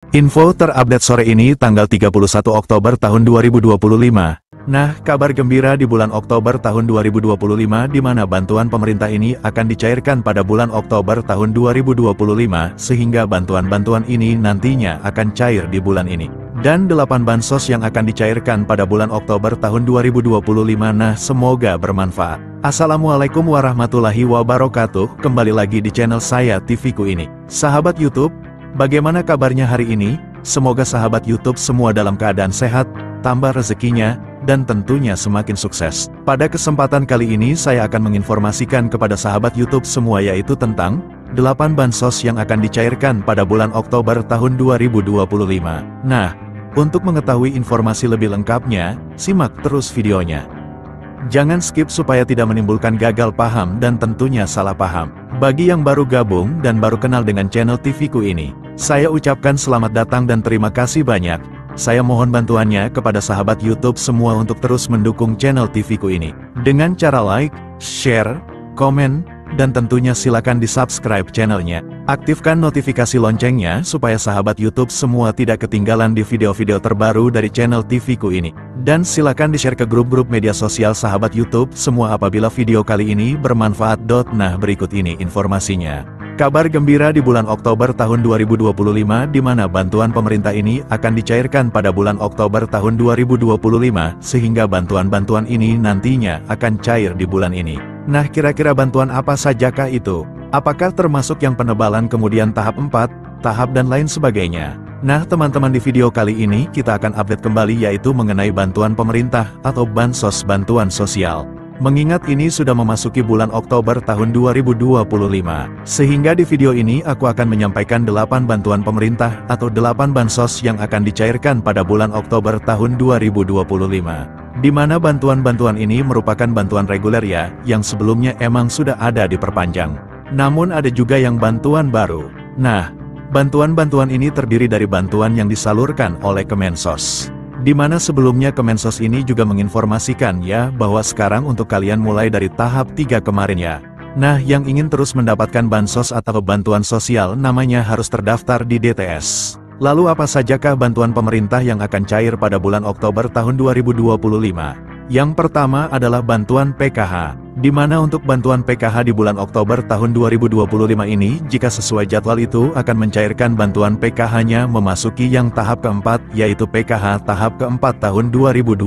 Info terupdate sore ini tanggal 31 Oktober tahun 2025. Nah, kabar gembira di bulan Oktober tahun 2025 di mana bantuan pemerintah ini akan dicairkan pada bulan Oktober tahun 2025 sehingga bantuan-bantuan ini nantinya akan cair di bulan ini. Dan 8 bansos yang akan dicairkan pada bulan Oktober tahun 2025. Nah, semoga bermanfaat. Assalamualaikum warahmatullahi wabarakatuh. Kembali lagi di channel saya TVku ini. Sahabat YouTube, bagaimana kabarnya hari ini? Semoga sahabat YouTube semua dalam keadaan sehat, tambah rezekinya, dan tentunya semakin sukses. Pada kesempatan kali ini saya akan menginformasikan kepada sahabat YouTube semua yaitu tentang 8 bansos yang akan dicairkan pada bulan Oktober tahun 2025. Nah, untuk mengetahui informasi lebih lengkapnya, simak terus videonya. Jangan skip supaya tidak menimbulkan gagal paham dan tentunya salah paham. Bagi yang baru gabung dan baru kenal dengan channel TVku ini, saya ucapkan selamat datang dan terima kasih banyak. Saya mohon bantuannya kepada sahabat YouTube semua untuk terus mendukung channel TVku ini. Dengan cara like, share, komen, dan tentunya silakan di-subscribe channelnya. Aktifkan notifikasi loncengnya supaya sahabat YouTube semua tidak ketinggalan di video-video terbaru dari channel TVku ini. Dan silakan di-share ke grup-grup media sosial sahabat YouTube semua apabila video kali ini bermanfaat. Nah, berikut ini informasinya. Kabar gembira di bulan Oktober tahun 2025 di mana bantuan pemerintah ini akan dicairkan pada bulan Oktober tahun 2025 sehingga bantuan-bantuan ini nantinya akan cair di bulan ini. Nah, kira-kira bantuan apa sajakah itu? Apakah termasuk yang penebalan kemudian tahap 4, tahap dan lain sebagainya? Nah teman-teman, di video kali ini kita akan update kembali yaitu mengenai bantuan pemerintah atau bansos bantuan sosial. Mengingat ini sudah memasuki bulan Oktober tahun 2025, sehingga di video ini aku akan menyampaikan 8 bantuan pemerintah atau 8 bansos yang akan dicairkan pada bulan Oktober tahun 2025. Di mana bantuan-bantuan ini merupakan bantuan reguler ya, yang sebelumnya emang sudah ada diperpanjang. Namun ada juga yang bantuan baru. Nah, bantuan-bantuan ini terdiri dari bantuan yang disalurkan oleh Kemensos. Di mana sebelumnya Kemensos ini juga menginformasikan ya bahwa sekarang untuk kalian mulai dari tahap 3 kemarin ya. Nah, yang ingin terus mendapatkan bansos atau bantuan sosial namanya harus terdaftar di DTS. Lalu apa sajakah bantuan pemerintah yang akan cair pada bulan Oktober tahun 2025? Yang pertama adalah bantuan PKH, di mana untuk bantuan PKH di bulan Oktober tahun 2025 ini, jika sesuai jadwal itu akan mencairkan bantuan PKH-nya memasuki yang tahap keempat, yaitu PKH tahap keempat tahun 2025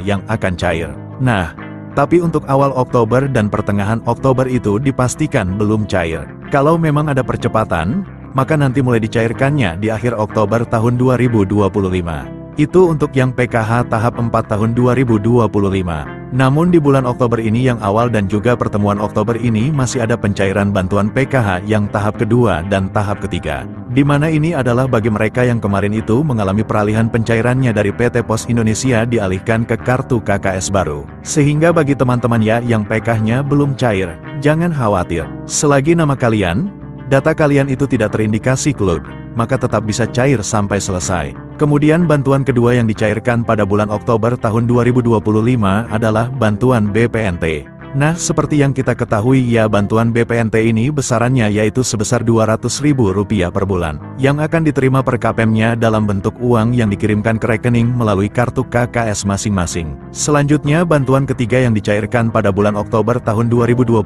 yang akan cair. Nah, tapi untuk awal Oktober dan pertengahan Oktober itu dipastikan belum cair. Kalau memang ada percepatan, maka nanti mulai dicairkannya di akhir Oktober tahun 2025. Itu untuk yang PKH tahap 4 tahun 2025. Namun di bulan Oktober ini yang awal dan juga pertemuan Oktober ini masih ada pencairan bantuan PKH yang tahap kedua dan tahap ketiga. Di mana ini adalah bagi mereka yang kemarin itu mengalami peralihan pencairannya dari PT Pos Indonesia dialihkan ke kartu KKS baru. Sehingga bagi teman-teman ya yang PKH-nya belum cair, jangan khawatir. Selagi nama kalian, data kalian itu tidak terindikasi cloud, maka tetap bisa cair sampai selesai. Kemudian bantuan kedua yang dicairkan pada bulan Oktober tahun 2025 adalah bantuan BPNT. Nah, seperti yang kita ketahui ya, bantuan BPNT ini besarannya yaitu sebesar Rp200.000 per bulan, yang akan diterima per KPM-nya dalam bentuk uang yang dikirimkan ke rekening melalui kartu KKS masing-masing. Selanjutnya, bantuan ketiga yang dicairkan pada bulan Oktober tahun 2025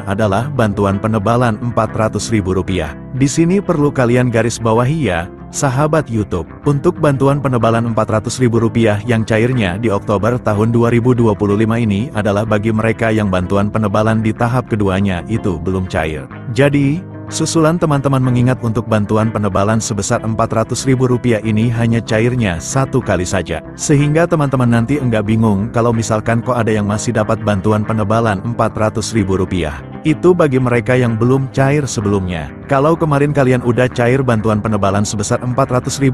adalah bantuan penebalan Rp400.000. Di sini perlu kalian garis bawahi ya, sahabat YouTube, untuk bantuan penebalan Rp400.000 yang cairnya di Oktober tahun 2025 ini adalah bagi mereka yang bantuan penebalan di tahap keduanya itu belum cair. Jadi, susulan teman-teman mengingat untuk bantuan penebalan sebesar Rp400.000 ini hanya cairnya satu kali saja. Sehingga teman-teman nanti enggak bingung kalau misalkan kok ada yang masih dapat bantuan penebalan Rp400.000. Itu bagi mereka yang belum cair sebelumnya. Kalau kemarin kalian udah cair bantuan penebalan sebesar Rp400.000,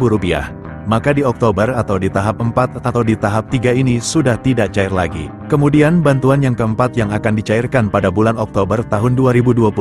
maka di Oktober atau di tahap 4 atau di tahap 3 ini sudah tidak cair lagi. Kemudian bantuan yang keempat yang akan dicairkan pada bulan Oktober tahun 2025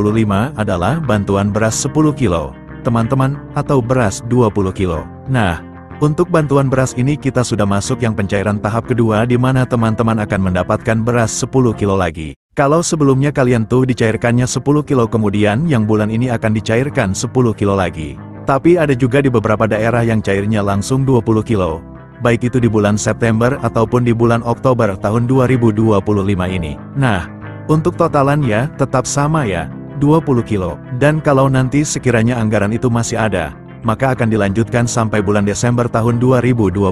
adalah bantuan beras 10 kilo, teman-teman, atau beras 20 kilo. Nah, untuk bantuan beras ini kita sudah masuk yang pencairan tahap kedua di mana teman-teman akan mendapatkan beras 10 kilo lagi. Kalau sebelumnya kalian tuh dicairkannya 10 kilo kemudian yang bulan ini akan dicairkan 10 kilo lagi. Tapi ada juga di beberapa daerah yang cairnya langsung 20 kilo. Baik itu di bulan September ataupun di bulan Oktober tahun 2025 ini. Nah, untuk totalannya tetap sama ya, 20 kilo. Dan kalau nanti sekiranya anggaran itu masih ada, maka akan dilanjutkan sampai bulan Desember tahun 2025.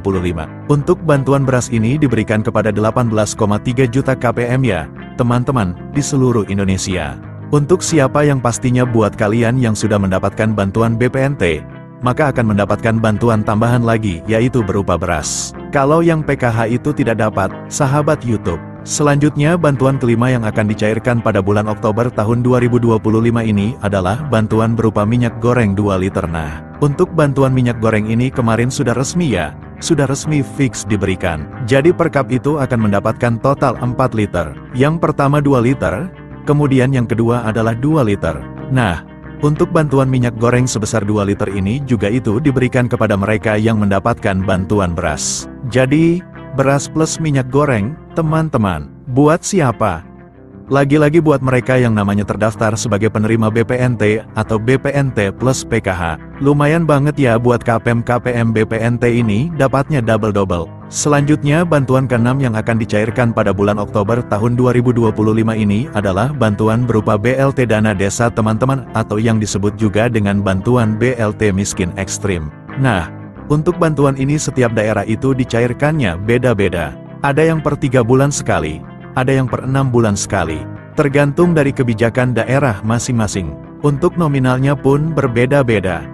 Untuk bantuan beras ini diberikan kepada 18,3 juta KPM ya, teman-teman, di seluruh Indonesia. Untuk siapa yang pastinya buat kalian yang sudah mendapatkan bantuan BPNT, maka akan mendapatkan bantuan tambahan lagi, yaitu berupa beras. Kalau yang PKH itu tidak dapat, sahabat YouTube. Selanjutnya bantuan kelima yang akan dicairkan pada bulan Oktober tahun 2025 ini adalah bantuan berupa minyak goreng 2 liter. Nah, untuk bantuan minyak goreng ini kemarin sudah resmi ya, sudah resmi fix diberikan. Jadi per kap itu akan mendapatkan total 4 liter. Yang pertama 2 liter, kemudian yang kedua adalah 2 liter. Nah, untuk bantuan minyak goreng sebesar 2 liter ini juga itu diberikan kepada mereka yang mendapatkan bantuan beras. Jadi, beras plus minyak goreng, teman-teman, buat siapa? Lagi-lagi buat mereka yang namanya terdaftar sebagai penerima BPNT atau BPNT plus PKH. Lumayan banget ya buat KPM BPNT ini dapatnya double-double. Selanjutnya bantuan ke-6 yang akan dicairkan pada bulan Oktober tahun 2025 ini adalah bantuan berupa BLT Dana Desa teman-teman, atau yang disebut juga dengan bantuan BLT Miskin Ekstrim. Nah, untuk bantuan ini setiap daerah itu dicairkannya beda-beda. Ada yang per 3 bulan sekali, ada yang per 6 bulan sekali. Tergantung dari kebijakan daerah masing-masing. Untuk nominalnya pun berbeda-beda.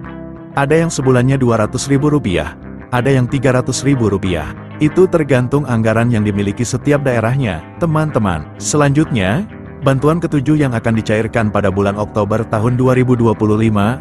Ada yang sebulannya Rp200.000, ada yang Rp300.000. Itu tergantung anggaran yang dimiliki setiap daerahnya, teman-teman. Selanjutnya, bantuan ketujuh yang akan dicairkan pada bulan Oktober tahun 2025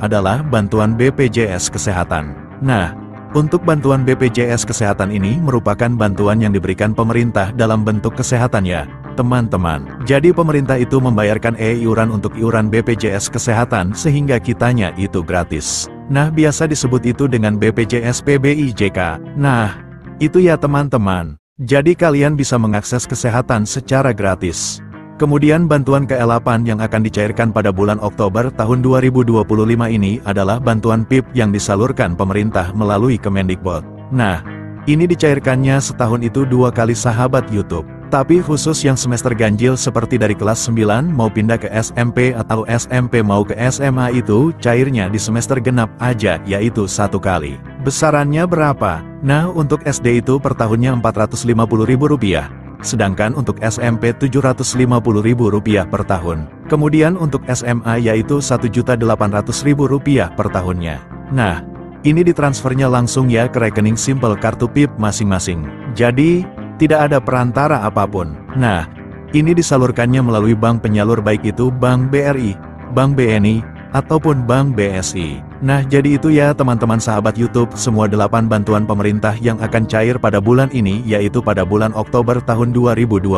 adalah bantuan BPJS Kesehatan. Nah, untuk bantuan BPJS Kesehatan ini merupakan bantuan yang diberikan pemerintah dalam bentuk kesehatan ya, teman-teman. Jadi pemerintah itu membayarkan iuran untuk iuran BPJS Kesehatan sehingga kitanya itu gratis. Nah, biasa disebut itu dengan BPJS PBIJK. Nah, itu ya teman-teman. Jadi kalian bisa mengakses kesehatan secara gratis. Kemudian bantuan ke-8 yang akan dicairkan pada bulan Oktober tahun 2025 ini adalah bantuan PIP yang disalurkan pemerintah melalui Kemendikbud. Nah, ini dicairkannya setahun itu 2 kali sahabat YouTube. Tapi khusus yang semester ganjil seperti dari kelas 9 mau pindah ke SMP atau SMP mau ke SMA itu cairnya di semester genap aja, yaitu 1 kali. Besarannya berapa? Nah, untuk SD itu per tahunnya Rp450.000. Sedangkan untuk SMP Rp750.000 per tahun. Kemudian untuk SMA yaitu Rp1.800.000 per tahunnya. Nah, ini ditransfernya langsung ya ke rekening simpel kartu PIP masing-masing. Jadi, tidak ada perantara apapun. Nah, ini disalurkannya melalui bank penyalur baik itu Bank BRI, Bank BNI, ataupun Bank BSI. Nah, jadi itu ya teman-teman sahabat YouTube, semua 8 bantuan pemerintah yang akan cair pada bulan ini, yaitu pada bulan Oktober tahun 2025.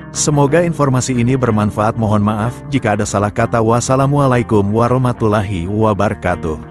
Semoga informasi ini bermanfaat. Mohon maaf jika ada salah kata. Wassalamualaikum warahmatullahi wabarakatuh.